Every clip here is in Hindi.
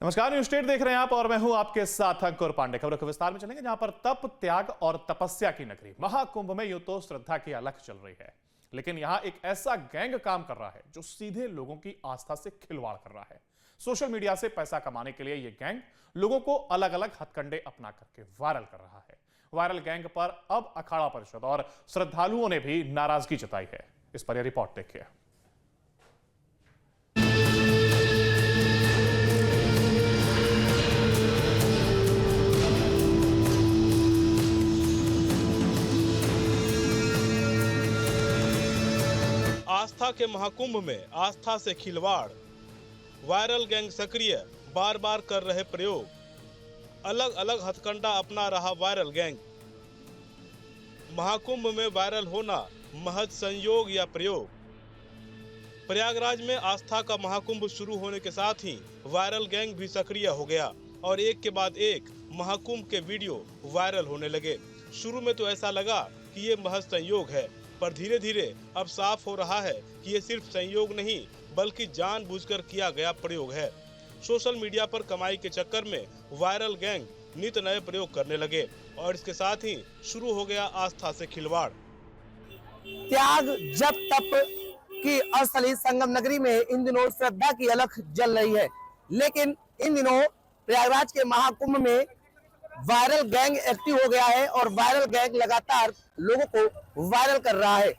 नमस्कार, न्यूज स्टेट देख रहे हैं आप और मैं हूं आपके साथ अंकुर पांडे। खबरों के विस्तार में चलेंगे, जहां पर तप, त्याग और तपस्या की नगरी महाकुंभ में यूं तो श्रद्धा की अलख चल रही है, लेकिन यहां एक ऐसा गैंग काम कर रहा है जो सीधे लोगों की आस्था से खिलवाड़ कर रहा है। सोशल मीडिया से पैसा कमाने के लिए यह गैंग लोगों को अलग अलग हथकंडे अपना करके वायरल कर रहा है। वायरल गैंग पर अब अखाड़ा परिषद और श्रद्धालुओं ने भी नाराजगी जताई है। इस पर यह रिपोर्ट देखिए। आस्था के महाकुंभ में आस्था से खिलवाड़, वायरल गैंग सक्रिय, बार बार कर रहे प्रयोग, अलग अलग हथकंडा अपना रहा वायरल गैंग। महाकुंभ में वायरल होना महज संयोग या प्रयोग। प्रयागराज में आस्था का महाकुंभ शुरू होने के साथ ही वायरल गैंग भी सक्रिय हो गया और एक के बाद एक महाकुंभ के वीडियो वायरल होने लगे। शुरू में तो ऐसा लगा कि ये महज संयोग है, पर धीरे धीरे अब साफ हो रहा है कि ये सिर्फ संयोग नहीं बल्कि जानबूझकर किया गया प्रयोग है। सोशल मीडिया पर कमाई के चक्कर में वायरल गैंग नित नए प्रयोग करने लगे और इसके साथ ही शुरू हो गया आस्था से खिलवाड़। त्याग, जप, तप की अस्थली संगम नगरी में इन दिनों श्रद्धा की अलख जल रही है, लेकिन इन दिनों प्रयागराज के महाकुंभ में वायरल गैंग एक्टिव हो गया है और वायरल गैंग लगातार लोगों को वायरल कर रहा है।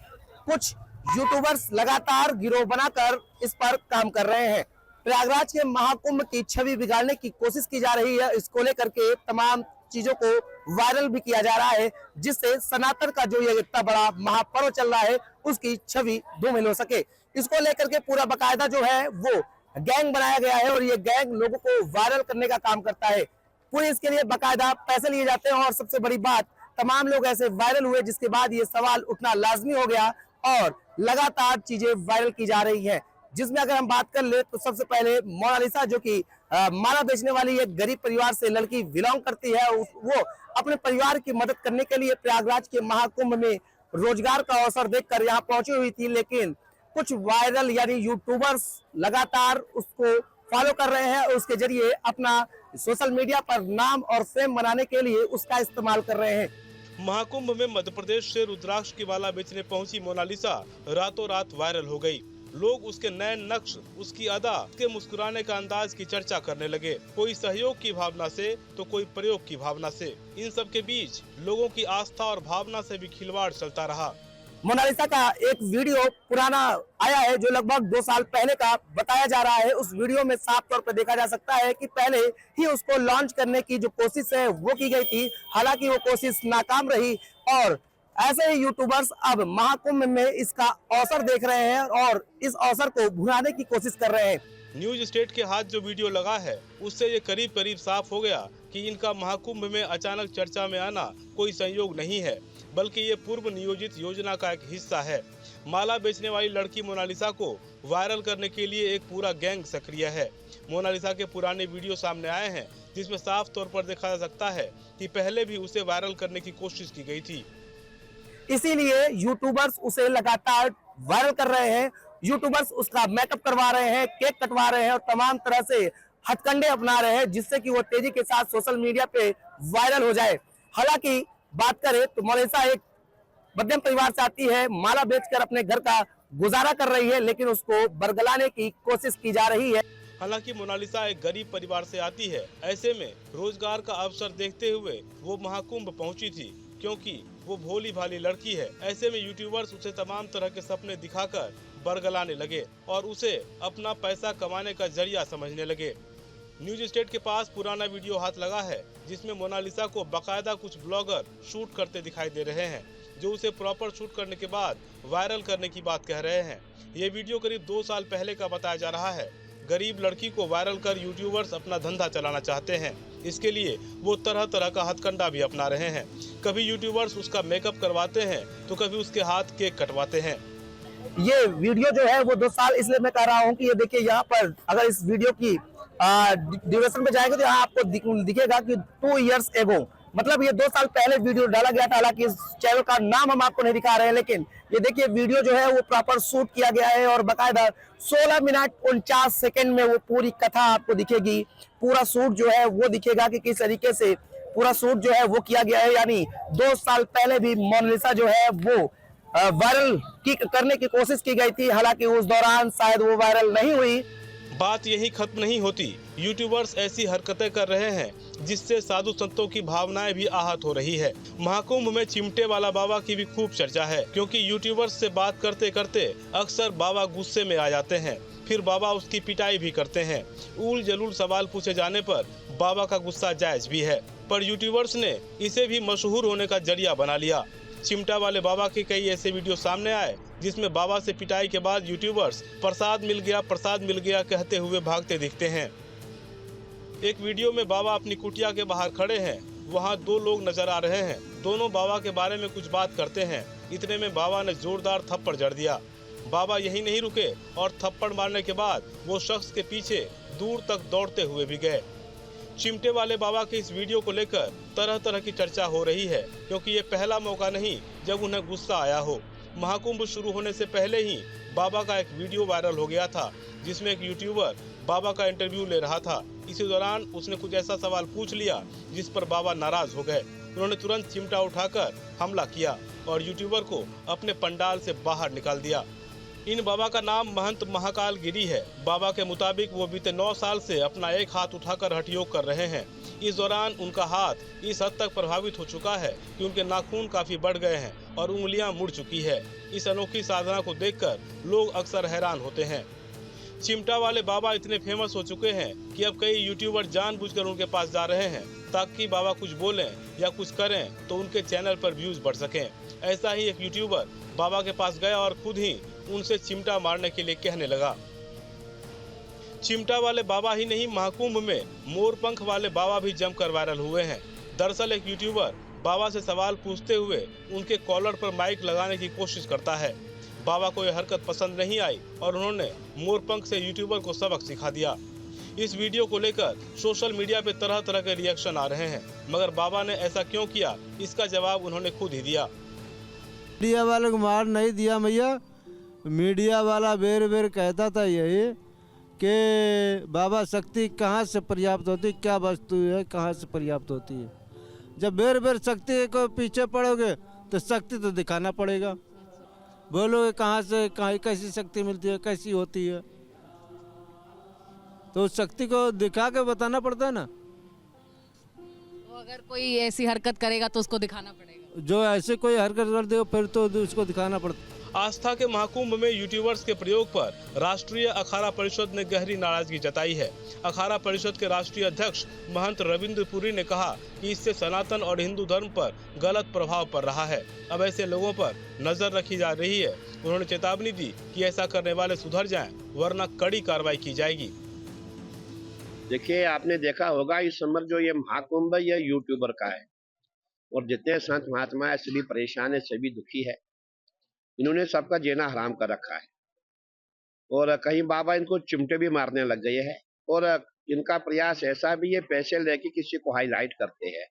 कुछ यूट्यूबर्स लगातार गिरोह बनाकर इस पर काम कर रहे हैं। प्रयागराज के महाकुंभ की छवि बिगाड़ने की कोशिश की जा रही है। इसको लेकर के तमाम चीजों को वायरल भी किया जा रहा है, जिससे सनातन का जो ये इतना बड़ा महापर्व चल रहा है उसकी छवि धूमिल हो सके। इसको लेकर के पूरा बाकायदा जो है वो गैंग बनाया गया है और ये गैंग लोगों को वायरल करने का काम करता है। पूरे इसके लिए बाकायदा पैसे लिए जाते हैं और सबसे बड़ी बात, तमाम लोग ऐसे वायरल हुए जिसके बाद ये सवाल उठना लाजमी हो गया और लगातार चीजें वायरल की जा रही हैं। जिसमें अगर हम बात कर ले तो सबसे पहले मोनालिसा, जो कि माला बेचने वाली एक गरीब परिवार से लड़की बिलोंग करती है, वो अपने परिवार की मदद करने के लिए प्रयागराज के महाकुंभ में रोजगार का अवसर देखकर यहाँ पहुंची हुई थी, लेकिन कुछ वायरल यानी यूट्यूबर्स लगातार उसको फॉलो कर रहे हैं और उसके जरिए अपना सोशल मीडिया पर नाम और फेम बनाने के लिए उसका इस्तेमाल कर रहे हैं। महाकुंभ में मध्य प्रदेश से रुद्राक्ष की माला बेचने पहुंची मोनालिसा रातों रात वायरल हो गई। लोग उसके नए नक्श, उसकी अदा, उसके मुस्कुराने का अंदाज की चर्चा करने लगे। कोई सहयोग की भावना से तो कोई प्रयोग की भावना से। इन सब के बीच लोगों की आस्था और भावना से भी खिलवाड़ चलता रहा। मोनालिसा का एक वीडियो पुराना आया है जो लगभग 2 साल पहले का बताया जा रहा है। उस वीडियो में साफ तौर पर देखा जा सकता है कि पहले ही उसको लॉन्च करने की जो कोशिश है वो की गई थी, हालांकि वो कोशिश नाकाम रही और ऐसे ही यूट्यूबर्स अब महाकुंभ में इसका अवसर देख रहे हैं और इस अवसर को भुनाने की कोशिश कर रहे हैं। न्यूज स्टेट के हाथ जो वीडियो लगा है उससे ये करीब करीब साफ हो गया कि इनका महाकुंभ में अचानक चर्चा में आना कोई संयोग नहीं है, बल्कि ये पूर्व नियोजित योजना का एक हिस्सा है। माला बेचने वाली लड़की मोनालिसा को वायरल करने के लिए एक पूरा गैंग सक्रिय है। मोनालिसा के पुराने वीडियो सामने आए हैं जिसमें साफ तौर पर देखा जा सकता है कि पहले भी उसे वायरल करने की कोशिश की गई थी। इसीलिए यूट्यूबर्स उसे लगातार वायरल कर रहे हैं। यूट्यूबर्स उसका मेकअप करवा रहे हैं, केक कटवा रहे हैं और तमाम तरह से हथकंडे अपना रहे हैं जिससे कि वो तेजी के साथ सोशल मीडिया पे वायरल हो जाए। हालांकि बात करें तो मोनालिसा एक मध्यम परिवार से आती है, माला बेचकर अपने घर का गुजारा कर रही है, लेकिन उसको बरगलाने की कोशिश की जा रही है। हालांकि मोनालिसा एक गरीब परिवार से आती है, ऐसे में रोजगार का अवसर देखते हुए वो महाकुंभ पहुंची थी, क्योंकि वो भोली भाली लड़की है। ऐसे में यूट्यूबर्स उसे तमाम तरह के सपने दिखाकर बरगलाने लगे और उसे अपना पैसा कमाने का जरिया समझने लगे। न्यूज स्टेट के पास पुराना वीडियो हाथ लगा है जिसमें मोनालिसा को बाकायदा कुछ ब्लॉगर शूट करते दिखाई दे रहे हैं, जो उसे प्रॉपर शूट करने के बाद वायरल करने की बात कह रहे हैं। ये वीडियो करीब 2 साल पहले का बताया जा रहा है। गरीब लड़की को वायरल कर यूट्यूबर्स अपना धंधा चलाना चाहते हैं। इसके लिए वो तरह तरह का हथकंडा भी अपना रहे हैं। कभी यूट्यूबर्स उसका मेकअप करवाते हैं तो कभी उसके हाथ केक कटवाते हैं। ये वीडियो जो है वो 2 साल इसलिए मैं कह रहा हूँ कि ये देखिए, यहाँ पर अगर इस वीडियो की ड्यूरेशन पे जाएंगे तो यहाँ आपको दिखेगा कि 2 इयर्स एगो मतलब ये 2 साल पहले वीडियो डाला गया था। हालांकि इस चैनल का नाम हम आपको नहीं दिखा रहे हैं, लेकिन ये देखिए वीडियो जो है वो प्रॉपर शूट किया गया है और बाकायदा 16 मिनट 49 सेकंड में वो पूरी कथा आपको दिखेगी। पूरा शूट जो है वो दिखेगा कि किस तरीके से पूरा शूट जो है वो किया गया है। यानी 2 साल पहले भी मोनालिसा जो है वो वायरल करने की कोशिश की गई थी, हालांकि उस दौरान शायद वो वायरल नहीं हुई। बात यही खत्म नहीं होती। यूट्यूबर्स ऐसी हरकतें कर रहे हैं जिससे साधु संतों की भावनाएं भी आहत हो रही है। महाकुंभ में चिमटे वाला बाबा की भी खूब चर्चा है, क्योंकि यूट्यूबर्स से बात करते करते अक्सर बाबा गुस्से में आ जाते हैं, फिर बाबा उसकी पिटाई भी करते हैं। उल जलूल सवाल पूछे जाने पर बाबा का गुस्सा जायज भी है, पर यूट्यूबर्स ने इसे भी मशहूर होने का जरिया बना लिया। चिमटा वाले बाबा के कई ऐसे वीडियो सामने आए जिसमें बाबा से पिटाई के बाद यूट्यूबर्स प्रसाद मिल गया कहते हुए भागते दिखते हैं। एक वीडियो में बाबा अपनी कुटिया के बाहर खड़े हैं, वहां 2 लोग नजर आ रहे हैं। दोनों बाबा के बारे में कुछ बात करते हैं। इतने में बाबा ने जोरदार थप्पड़ जड़ दिया। बाबा यही नहीं रुके और थप्पड़ मारने के बाद वो शख्स के पीछे दूर तक दौड़ते हुए भी गए। चिमटे वाले बाबा के इस वीडियो को लेकर तरह तरह की चर्चा हो रही है, क्योंकि ये पहला मौका नहीं जब उन्हें गुस्सा आया हो। महाकुंभ शुरू होने से पहले ही बाबा का एक वीडियो वायरल हो गया था, जिसमें एक यूट्यूबर बाबा का इंटरव्यू ले रहा था। इसी दौरान उसने कुछ ऐसा सवाल पूछ लिया जिस पर बाबा नाराज हो गए। उन्होंने तुरंत चिमटा उठाकर हमला किया और यूट्यूबर को अपने पंडाल से बाहर निकाल दिया। इन बाबा का नाम महंत महाकाल गिरी है। बाबा के मुताबिक वो बीते 9 साल से अपना एक हाथ उठाकर हठ योग कर रहे हैं। इस दौरान उनका हाथ इस हद तक प्रभावित हो चुका है कि उनके नाखून काफी बढ़ गए हैं और उंगलियां मुड़ चुकी है। इस अनोखी साधना को देखकर लोग अक्सर हैरान होते हैं। चिमटा वाले बाबा इतने फेमस हो चुके हैं कि अब कई यूट्यूबर जानबूझकर उनके पास जा रहे हैं ताकि बाबा कुछ बोलें या कुछ करें तो उनके चैनल पर व्यूज बढ़ सकें। ऐसा ही एक यूट्यूबर बाबा के पास गया और खुद ही उनसे चिमटा मारने के लिए कहने लगा। चिमटा वाले बाबा ही नहीं, महाकुंभ में मोरपंख वाले बाबा भी जमकर वायरल हुए हैं। दरअसल एक यूट्यूबर बाबा से सवाल पूछते हुए उनके कॉलर पर माइक लगाने की कोशिश करता है। बाबा को यह हरकत पसंद नहीं आई और उन्होंने मोरपंख से यूट्यूबर को सबक सिखा दिया। इस वीडियो को लेकर सोशल मीडिया पे तरह तरह के रिएक्शन आ रहे हैं, मगर बाबा ने ऐसा क्यों किया, इसका जवाब उन्होंने खुद ही दिया। मीडिया वाले को मार नहीं दिया भैया। मीडिया वाला बेर बेर कहता था यही कि बाबा शक्ति कहाँ से पर्याप्त होती है, क्या वस्तु है कहाँ से पर्याप्त होती है। जब बेर बेर शक्ति को पीछे पड़ोगे तो शक्ति तो दिखाना पड़ेगा। बोलोगे कहाँ से कैसी शक्ति मिलती है, कैसी होती है, तो उस शक्ति को दिखा के बताना पड़ता है ना। तो अगर कोई ऐसी हरकत करेगा तो उसको दिखाना पड़ेगा। जो ऐसे कोई हरकत कर दे फिर तो उसको दिखाना पड़ता। आस्था के महाकुंभ में यूट्यूबर्स के प्रयोग पर राष्ट्रीय अखाड़ा परिषद ने गहरी नाराजगी जताई है। अखाड़ा परिषद के राष्ट्रीय अध्यक्ष महंत रविंद्र पुरी ने कहा कि इससे सनातन और हिंदू धर्म पर गलत प्रभाव पड़ रहा है। अब ऐसे लोगों पर नजर रखी जा रही है। उन्होंने चेतावनी दी कि ऐसा करने वाले सुधर जाएं, वरना कड़ी कार्रवाई की जाएगी। देखिए, आपने देखा होगा इस समय जो ये महाकुंभ है, ये यूट्यूबर का है और जितने संत महात्मा है सभी परेशान है, सभी दुखी है। इन्होंने सबका जीना हराम कर रखा है और कहीं बाबा इनको चिमटे भी मारने लग गए हैं और इनका प्रयास ऐसा भी है, पैसे लेके किसी को हाईलाइट करते हैं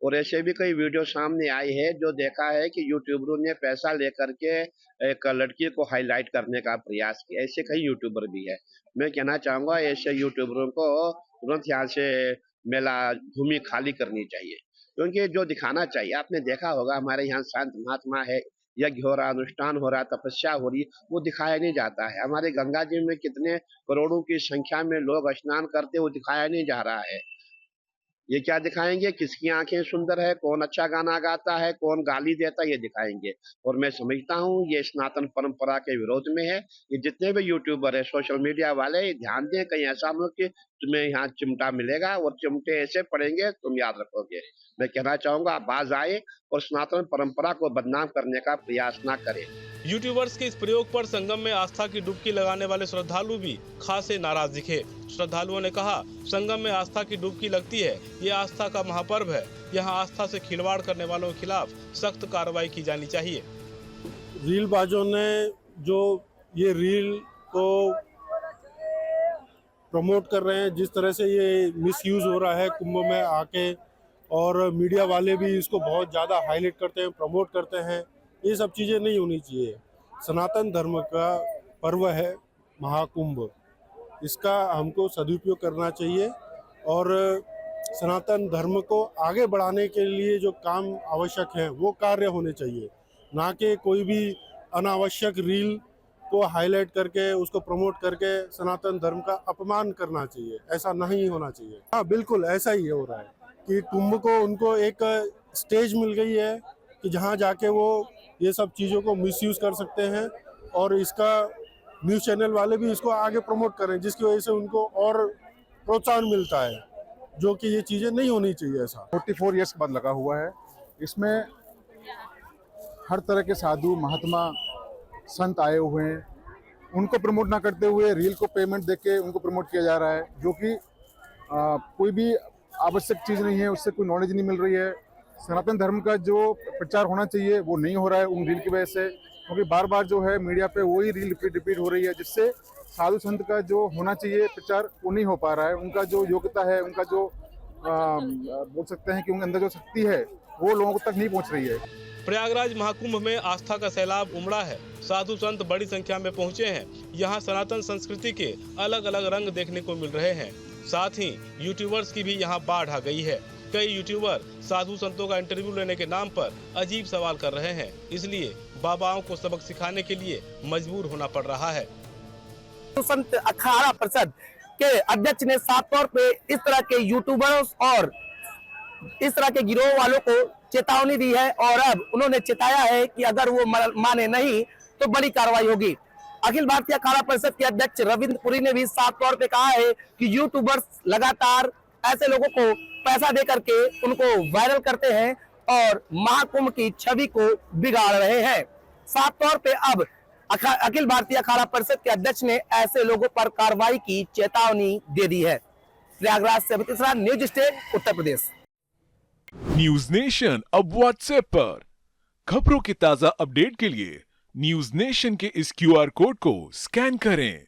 और ऐसे भी कई वीडियो सामने आए हैं जो देखा है कि यूट्यूबरों ने पैसा लेकर के एक लड़की को हाईलाइट करने का प्रयास किया। ऐसे कई यूट्यूबर भी है। मैं कहना चाहूंगा ऐसे यूट्यूबरों को तुरंत यहाँ से मेला भूमि खाली करनी चाहिए, क्योंकि जो दिखाना चाहिए, आपने देखा होगा हमारे यहाँ संत महात्मा है, यज्ञ हो रहा, अनुष्ठान हो रहा, तपस्या हो रही, वो दिखाया नहीं जाता है। हमारे गंगा जी में कितने करोड़ों की संख्या में लोग स्नान करते, वो दिखाया नहीं जा रहा है। ये क्या दिखाएंगे, किसकी आंखें सुंदर है, कौन अच्छा गाना गाता है, कौन गाली देता है, ये दिखाएंगे। और मैं समझता हूँ ये सनातन परंपरा के विरोध में है। ये जितने भी यूट्यूबर है, सोशल मीडिया वाले, ध्यान दें कहीं ऐसा हो कि तुम्हें यहाँ चिमटा मिलेगा और चिमटे ऐसे पड़ेंगे तुम याद रखोगे। मैं कहना चाहूंगा आप बाज आए और सनातन परंपरा को बदनाम करने का प्रयास ना करें। यूट्यूबर्स के इस प्रयोग पर संगम में आस्था की डुबकी लगाने वाले श्रद्धालु भी खासे नाराज दिखे। श्रद्धालुओं ने कहा, संगम में आस्था की डुबकी लगती है, ये आस्था का महापर्व है, यहाँ आस्था से खिलवाड़ करने वालों के खिलाफ सख्त कार्रवाई की जानी चाहिए। रील बाजों ने जो ये रील को प्रमोट कर रहे हैं, जिस तरह से ये मिसयूज हो रहा है कुंभ में आके और मीडिया वाले भी इसको बहुत ज़्यादा हाईलाइट करते हैं, प्रमोट करते हैं। ये सब चीज़ें नहीं होनी चाहिए। सनातन धर्म का पर्व है महाकुंभ, इसका हमको सदुपयोग करना चाहिए और सनातन धर्म को आगे बढ़ाने के लिए जो काम आवश्यक है वो कार्य होने चाहिए, ना कि कोई भी अनावश्यक रील को हाईलाइट करके उसको प्रमोट करके सनातन धर्म का अपमान करना चाहिए। ऐसा नहीं होना चाहिए। हाँ बिल्कुल ऐसा ही हो रहा है कि कुंभ को उनको एक स्टेज मिल गई है कि जहाँ जाके वो ये सब चीज़ों को मिसयूज कर सकते हैं और इसका न्यूज़ चैनल वाले भी इसको आगे प्रमोट करें, जिसकी वजह से उनको और प्रोत्साहन मिलता है, जो कि ये चीज़ें नहीं होनी चाहिए। ऐसा 44 ईयर्स के बाद लगा हुआ है। इसमें हर तरह के साधु महात्मा संत आए हुए हैं, उनको प्रमोट ना करते हुए रील को पेमेंट देके उनको प्रमोट किया जा रहा है, जो कि कोई भी आवश्यक चीज़ नहीं है, उससे कोई नॉलेज नहीं मिल रही है। सनातन धर्म का जो प्रचार होना चाहिए वो नहीं हो रहा है उन रील की वजह से, क्योंकि बार बार जो है मीडिया पे वही रील रिपीट हो रही है, जिससे साधु संत का जो होना चाहिए प्रचार वो नहीं हो पा रहा है। उनका जो योग्यता है, उनका जो बोल सकते हैं कि उनके अंदर जो शक्ति है वो लोगों तक नहीं पहुंच रही है। प्रयागराज महाकुंभ में आस्था का सैलाब उमड़ा है। साधु संत बड़ी संख्या में पहुंचे हैं। यहाँ सनातन संस्कृति के अलग अलग रंग देखने को मिल रहे हैं। साथ ही यूट्यूबर्स की भी यहाँ बाढ़ आ गई है। कई यूट्यूबर साधु संतों का इंटरव्यू लेने के नाम पर अजीब सवाल कर रहे हैं, इसलिए बाबाओं को सबक सिखाने के लिए मजबूर होना पड़ रहा है। संत अखाड़ा परिषद के अध्यक्ष ने साफ तौर पे इस तरह के यूट्यूबर्स और इस तरह के गिरोह वालों को चेतावनी दी है और अब उन्होंने चेताया है कि अगर वो माने नहीं तो बड़ी कार्रवाई होगी। अखिल भारतीय अखाड़ा परिषद के अध्यक्ष रविंद्र पुरी ने भी साफ तौर पे कहा है कि यूट्यूबर्स लगातार ऐसे लोगों को पैसा दे करके उनको वायरल करते हैं और महाकुंभ की छवि को बिगाड़ रहे हैं। साफ तौर पे अब अखिल भारतीय अखाड़ा परिषद के अध्यक्ष ने ऐसे लोगों पर कार्रवाई की चेतावनी दे दी है। प्रयागराज से तीसरा news state Uttar Pradesh. News nation अब व्हाट्सएप पर खबरों के ताजा अपडेट के लिए न्यूज नेशन के इस QR कोड को स्कैन करें।